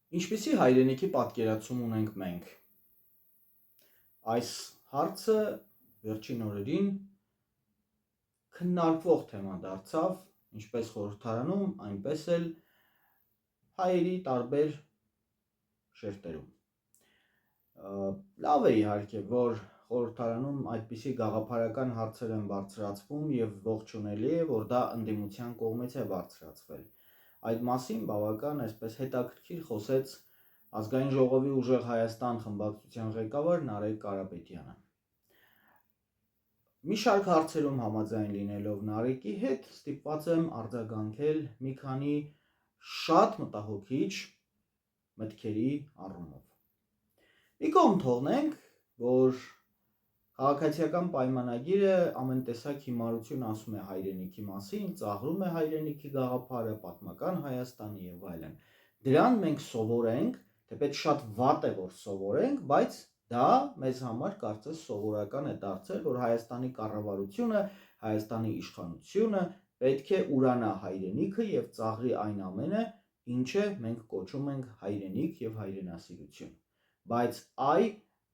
Ինչպիսի հայրենիքի պատկերացում ունենք մենք։ Այս հարցը վերջին օրերին քննարկվող թեմա դարձավ, ինչպես խորհրդարանում, այնպես էլ հայերի տարբեր շերտերում։ Լավ է իհարկե, որ խորհրդարանում այդպիսի գաղափարական հարցեր են բարձրացվում եւ ողջունելի է, որ դա ընդդիմության կողմից է բարձրացվել։ Այդ մասին բավական այսպես հետաքրքիր խոսեց Ազգային ժողովի ուժեղ Հայաստան խմբակցության ղեկավար Նարեկ Կարապետյանը։ Մի շարք հարցերում համաձայն լինելով Նարեկի հետ ստիպված եմ արձագանքել մի քանի շատ մտահոգիչ մտքերի առումով։ Մի կողմ թողնենք, որ քաղաքացիական պայմանագիրը ամեն տեսակ հիմարություն ասում է հայրենիքի մասին, ծաղրում է հայրենիքի գաղափարը, պատմական Հայաստանի եւ այլն։ Դրան մենք սովորենք, թեպետ շատ վատ է, որ սովորենք, բայց դա մեզ համար կարծես սովորական է դարձել, որ Հայաստանի կառավարությունը, Հայաստանի իշխանությունը պետք է ուրանա հայրենիքը եւ ծաղրի այն ամենը, ինչը մենք կոչում ենք հայրենիք եւ հայրենասիրություն։ Բայց այ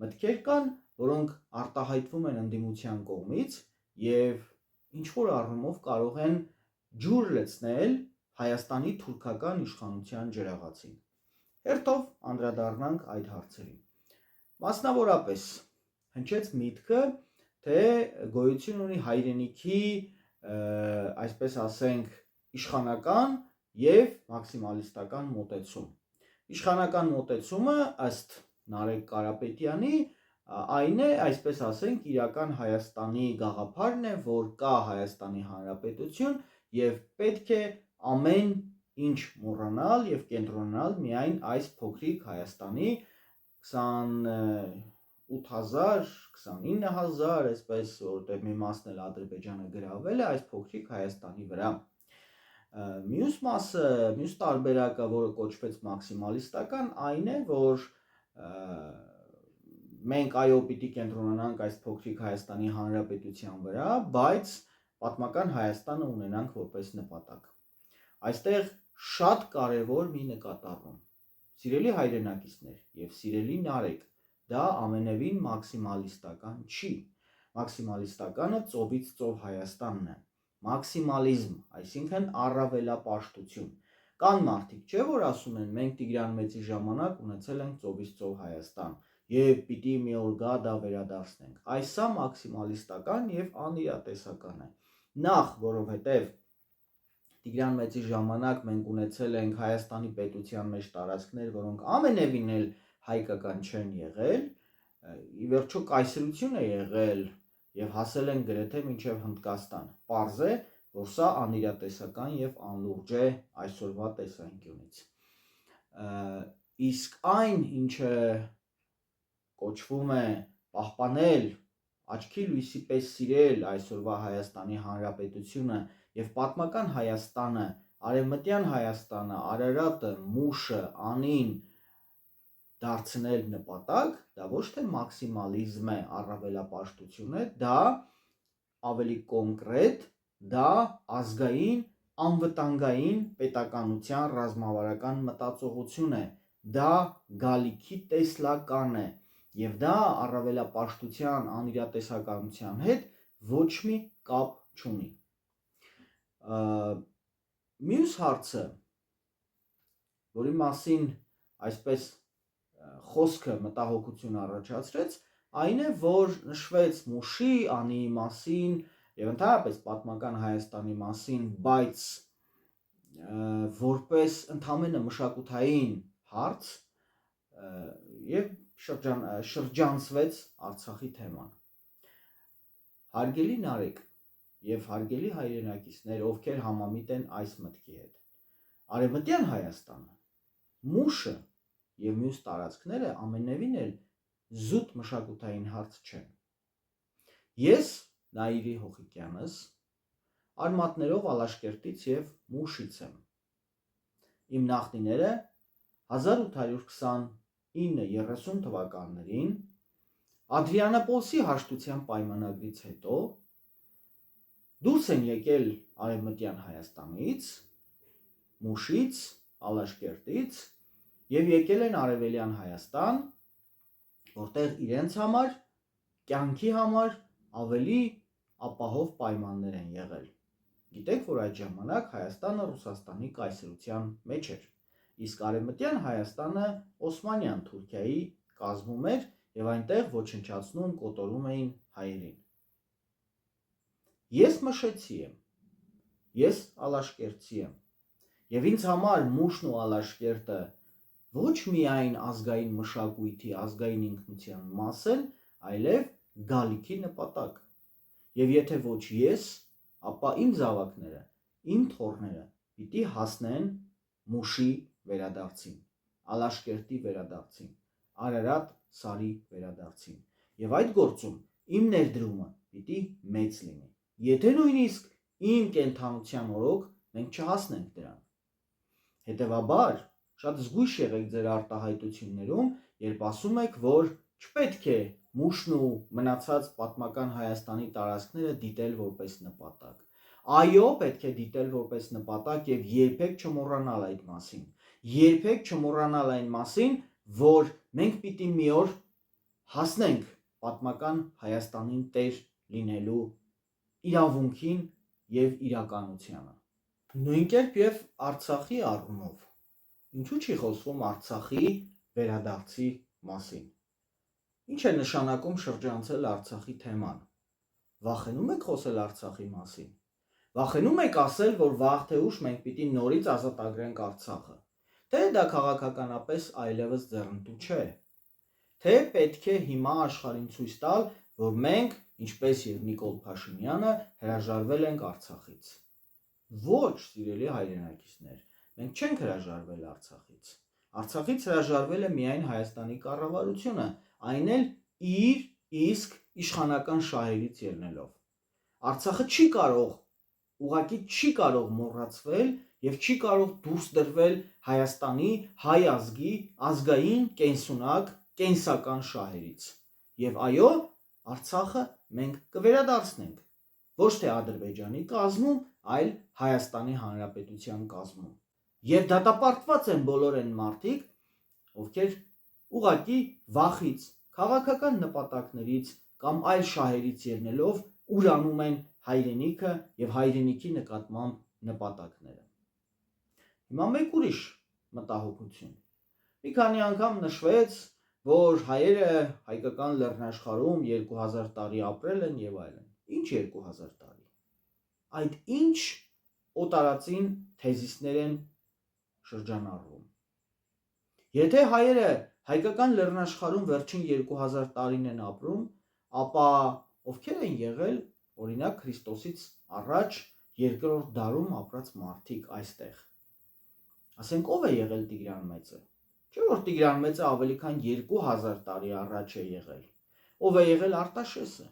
մտքեր կան, որոնք արտահայտվում են ընդդիմության կողմից եւ ինչ-որ առումով կարող են ջուր լցնել Հայաստանի թուրքական իշխանության ջրաղացին։ Հերթով անդրադառնանք այդ հարցերին։ Մասնավորապես հնչեց միտքը, թե գոյություն ունի հայրենիքի, այսպես ասենք, իշխանական եւ մաքսիմալիստական մոտեցում։ Իշխանական մոտեցումը ըստ Նարեկ Կարապետյանի այն է, այսպես ասենք, իրական Հայաստանի գաղափարն է, որ կա Հայաստանի Հանրապետություն եւ պետք է ամեն ինչ մոռանալ եւ կենտրոնանալ միայն այս փոքրիկ Հայաստանի 28000, 29000, այսպես, որտեղ մի մասն էլ Ադրբեջանը գրավել է այս փոքրիկ Հայաստանի վրա։ Մյուս մասը, մյուս տարբերակը, որը կոչվեց մաքսիմալիստական, այն է, որ մենք այո պիտի կենտրոնանանք այս փոքրիկ Հայաստանի Հանրապետության վրա, բայց պատմական Հայաստանը ունենանք որպես նպատակ։ Այստեղ շատ կարևոր մի նկատառում։ Սիրելի հայրենակիցներ եւ սիրելի Նարեկ, դա ամենևին մաքսիմալիստական չի։ Մաքսիմալիստականը ծովից ծով Հայաստանն է։ Մաքսիմալիզմ, այսինքն առավելապաշտություն։ Կան մարդիկ, չէ՞ որ ասում են, մենք Տիգրան Մեծի ժամանակ ունեցել ենք ծովից ծով Հայաստան եւ պիտի մի օր գա դա վերադարձնենք։ Այս սա մաքսիմալիստական եւ անիրատեսական է։ Նախ, որովհետեւ Տիգրան Մեծի ժամանակ մենք ունեցել ենք Հայաստանի պետության մեջ տարածքներ, որոնք ամենևին էլ հայկական չեն եղել, ի վերջո կայսրություն է եղել եւ հասել են գրեթե մինչեւ Հնդկաստան։ Պարզ է, որ սա անիրատեսական եւ անլուրջ է այսօրվա տեսանկյունից։ Իսկ այն, ինչը կոչվում է պահպանել, աչքի լույսի պես սիրել այսօրվա Հայաստանի Հանրապետությունը եւ պատմական Հայաստանը, արևմտյան Հայաստանը, Արարատը, Մուշը, Անին դարձնել նպատակ, դա ոչ թե մաքսիմալիզմ է, առավելապաշտություն է, դա ավելի կոնկրետ, դա ազգային, անվտանգային պետականության ռազմավարական մտածողություն է, դա գալիքի տեսլական է եւ դա առավելապաշտության, անիրատեսականության հետ ոչ մի կապ չունի։ Մյուս հարցը, որի մասին այսպես խոսքը մտահոգություն առաջացրեց, այն է, որ նշվեց Մուշի, Անիի մասին եւ ընդհանրապես պատմական Հայաստանի մասին, բայց որպես ընդամենը մշակութային հարց եւ շրջանցվեց Արցախի թեման։ Հարգելի Նարեկ եւ հարգելի հայրենակիցներ, ովքեր համամիտ են այս մտքի հետ։ Արևմտյան Հայաստանը, Մուշը եւ մյուս տարածքները ամենևին էլ զուտ մշակութային հարց չեն։ Ես Նաիրի Հոխիկյանս արմատներով Ալաշկերտից եւ Մուշից եմ։ Իմ նախնիները 1829-30 թվականներին Ադրիանապոլսի հաշտության պայմանագրից հետո դուրս են եկել Արևմտյան Հայաստանից, Մուշից, Ալաշկերտից եւ եկել են Արևելյան Հայաստան, որտեղ իրենց համար, կյանքի համար ավելի ապահով պայմաններ են եղել։ Գիտեք, որ այդ ժամանակ Հայաստանը Ռուսաստանի կայսրության մեջ էր, իսկ Արևմտյան Հայաստանը Օսմանյան Թուրքիայի կազմում էր եւ այնտեղ ոչնչացնում, կոտորում էին հայերին։ Ես մշեցի եմ, ես ալաշկերտցի եմ, եւ ինձ համար մուշն ու ալաշկերտը ոչ միայն ազգային մշակույթի, ազգային ինքնության մաս են, այլև գալիքի նպատակ։ Եվ եթե ոչ ես, ապա իմ զավակները, իմ թոռները պիտի հասնեն մուշի վերադարձին, ալաշկերտի վերադարձին, Արարատ սարի վերադարձին։ Եվ այդ գործում իմ ներդրումը պիտի մեծ լինի։ Եթե նույնիսկ իմ կենթանության օրոք մենք չհասնենք դրան։ Հետևաբար, շատ զգույշ եղեք ձեր արտահայտություններում, երբ ասում եք, որ չպետք է մուշն ու մնացած պատմական Հայաստանի տարածքները դիտել որպես նպատակ։ Այո, պետք է դիտել որպես նպատակ եւ երբեք չմոռանալ այդ մասին։ Երբեք չմոռանալ այն մասին, որ մենք պիտի մի օր հասնենք պատմական Հայաստանին տեր լինելու իրավունքին եւ իրականությանը։ Նույնքերպ եւ Արցախի առումով։ Ինչու՞ չի խոսվում Արցախի վերադարձի մասին։ Ինչ է նշանակում շրջանցել Արցախի թեման։ Վախենում եք խոսել Արցախի մասին։ Վախենում եք ասել, որ վաղ թե ուշ մենք պիտի նորից ազատագրենք Արցախը։ Թե դա քաղաքականապես այլևս ձեռնտու չէ։ Թե պետք է հիմա աշխարհին ցույց տալ, որ մենք, ինչպես եւ Նիկոլ Փաշինյանը, հրաժարվել ենք Արցախից։ Ոչ, սիրելի հայրենակիցներ, մենք չենք հրաժարվել Արցախից։ Արցախից հրաժարվել է միայն Հայաստանի կառավարությունը, այն էլ իր իսկ իշխանական շահերից ելնելով։ Արցախը չի կարող, ուղղակի չի կարող մոռացվել եւ չի կարող դուրս դրվել Հայաստանի հայ ազգի ազգային կենսունակ կենսական շահերից։ Եվ այո, Արցախը մենք կվերադարձնենք, ոչ թե Ադրբեջանի կազմում, այլ Հայաստանի Հանրապետության կազմում։ Եվ դատապարտված են բոլոր այն մարդիկ, ովքեր ուղղակի վախից, քաղաքական նպատակներից կամ այլ շահերից ելնելով ուրանում են հայրենիքը եւ հայրենիքի նկատմամբ նպատակները։ Հիմա մեկ ուրիշ մտահոգություն։ Մի քանի անգամ նշվեց, որ հայերը հայկական լեռնաշխարհում 2000 տարի ապրել են եւ այլն։ Ինչ 2000 տարի։ Այդ ինչ օտարածին թեզիսներ են շրջանառվում։ Եթե հայերը հայկական լեռնաշխարհում վերջին 2000 տարին են ապրում, ապա ովքեր են եղել, օրինակ Քրիստոսից առաջ երկրորդ դարում ապրած մարդիկ այստեղ։ Ասենք ով է եղել Տիգրան Մեծը։ Չէ՞ որ Տիգրան Մեծը ավելի քան 2000 տարի առաջ է եղել։ Ով է եղել Արտաշեսը։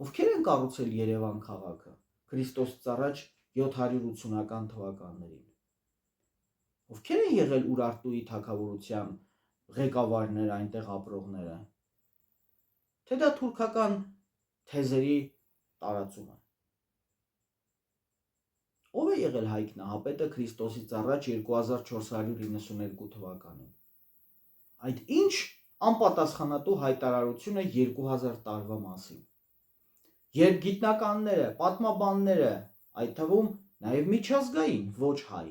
Ովքեր են կառուցել Երևան քաղաքը Քրիստոսից առաջ 780-ական թվականներին։ Ովքեր են եղել Ուրարտուի թագավորության ղեկավարները, այնտեղ ապրողները։ Թե դա թուրքական թեզերի տարածումը։ Ով է եղել Հայկ Նահապետը Քրիստոսից առաջ 2492 թվականին։ Այդ ինչ անպատասխանատու հայտարարություն է 2000 տարվա մասին։ Երբ գիտնականները, պատմաբանները, այդ թվում նաև միջազգային, ոչ հայ,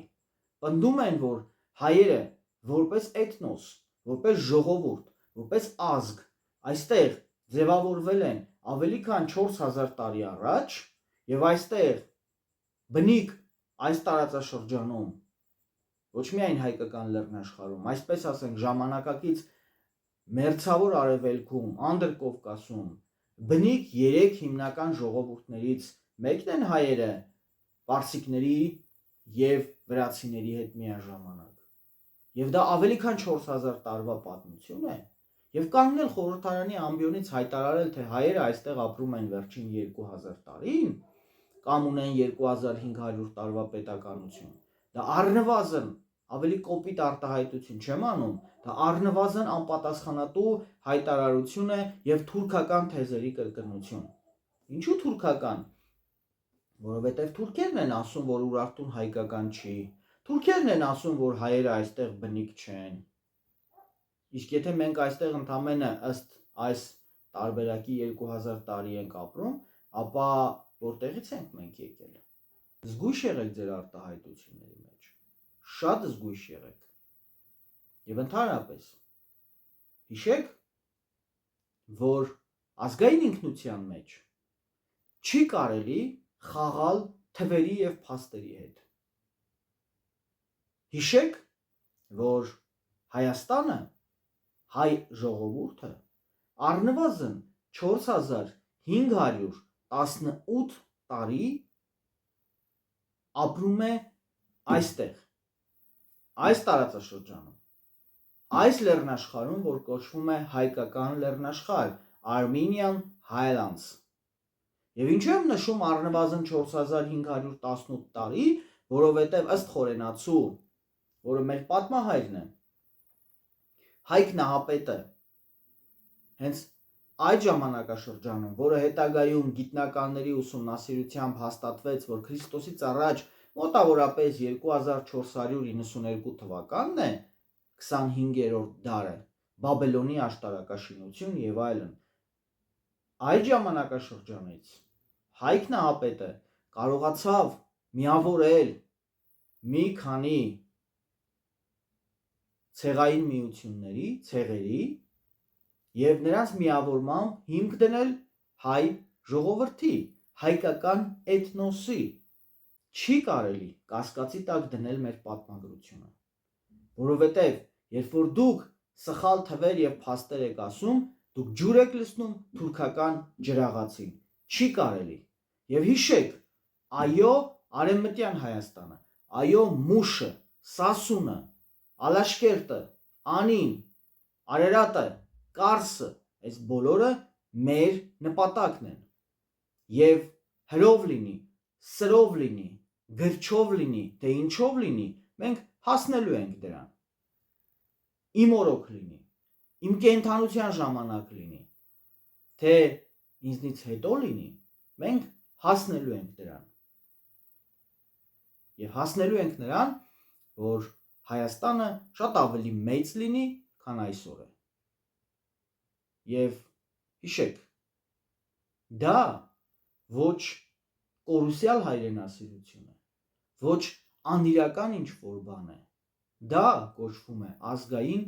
պնդում են, որ հայերը որպես էթնոս, որպես ժողովուրդ, որպես ազգ այստեղ ձևավորվել են ավելի քան 4000 տարի առաջ եւ այստեղ բնիկ այս տարածաշրջանում ոչ միայն հայկական լեռնաշխարհում, այսպես ասենք ժամանակակից մերձավոր արևելքում, Անդրկովկասում բնիկ 3 հիմնական ժողովուրդներից մեկն են հայերը, պարսիկների եւ վրացիների հետ միաժամանակ։ Եվ դա ավելի քան 4000 տարվա պատմություն է, եւ կանգնել խորհրդարանի ամբիոնից հայտարարել, թե հայերը այստեղ ապրում են վերջին 2000 տարին, կամ ունեն 2500 տարվա պետականություն։ Դա առնվազն ավելի կոպիտ արտահայտություն չեմ անում, դա առնվազն անպատասխանատու հայտարարություն է եւ թուրքական թեզերի կրկնություն։ Ինչու թուրքական։ Որովհետև թուրքերն են ասում, որ Ուրարտուն հայկական չի, Թուրքերն են ասում, որ հայերը այստեղ բնիկ չեն։ Իսկ եթե մենք այստեղ ընդամենը ըստ այս տարբերակի 2000 տարի ենք ապրում, ապա որտեղից ենք մենք եկել։ Զգույշ եղեք ձեր արտահայտությունների մեջ։ Շատ զգույշ եղեք։ Եվ ընդհանրապես հիշեք, որ ազգային ինքնության մեջ չի կարելի խաղալ թվերի եւ փաստերի հետ։ Հիշեք, որ Հայաստանը, հայ ժողովուրդը առնվազն 4518 տարի ապրում է այստեղ, այս տարածաշրջանում, այս լեռնաշխարհում, որ կոչվում է հայկական լեռնաշխարհ, Armenian Highlands։ Եվ ինչու եմ նշում առնվազն 4518 տարի, որովհետև ըստ Խորենացու, որը մեր պատմահայրն է, Հայկ Նահապետը հենց այդ ժամանակաշրջանում, որը հետագայում գիտնականների ուսումնասիրությամբ հաստատվեց, որ Քրիստոսից առաջ մոտավորապես 2492 թվականն է, 25-րդ դարը, Բաբելոնի աշտարակաշինություն եւ այլն։ Այդ ժամանակաշրջանից Հայկ Նահապետը կարողացավ միավորել մի քանի ցեղային միությունների, ցեղերի եւ նրանց միավորմամբ հիմք դնել հայ ժողովրդի, հայկական էթնոսի։ Չի կարելի կասկածի տակ դնել մեր պատմագրությունը, որովհետև երբ որ դուք սխալ թվեր եւ փաստեր եք ասում, դուք ջուր եք լցնում թուրքական ջրաղացին։ Չի կարելի։ Եվ հիշեք, այո, Արևմտյան Հայաստանը, այո, Մուշը, Սասունը, Ալաշկերտը, Անին, Արարատը, Կարսը, այս բոլորը մեր նպատակն են։ Եվ հրով լինի, սրով լինի, գրչով լինի, թե ինչով լինի, մենք հասնելու ենք դրան։ Իմ օրոք լինի, իմ կենդանության ժամանակ լինի, թե ինձնից հետո լինի, մենք հասնելու ենք դրան։ Եվ հասնելու ենք նրան, որ Հայաստանը շատ ավելի մեծ լինի, քան այսօր է։ Եվ հիշեք, դա ոչ կորուսյալ հայրենասիրություն է, ոչ անիրական ինչ-որ բան է, դա կոչվում է ազգային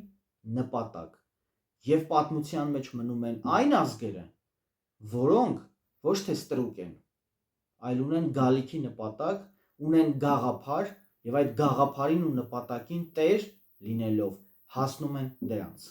նպատակ, եւ պատմության մեջ մնում են այն ազգերը, որոնք ոչ թե ստրուկ են, այլ ունեն գալիքի նպատակ, ունեն գաղափար եւ այդ գաղափարին ու նպատակին տեր լինելով հասնում են դրանց։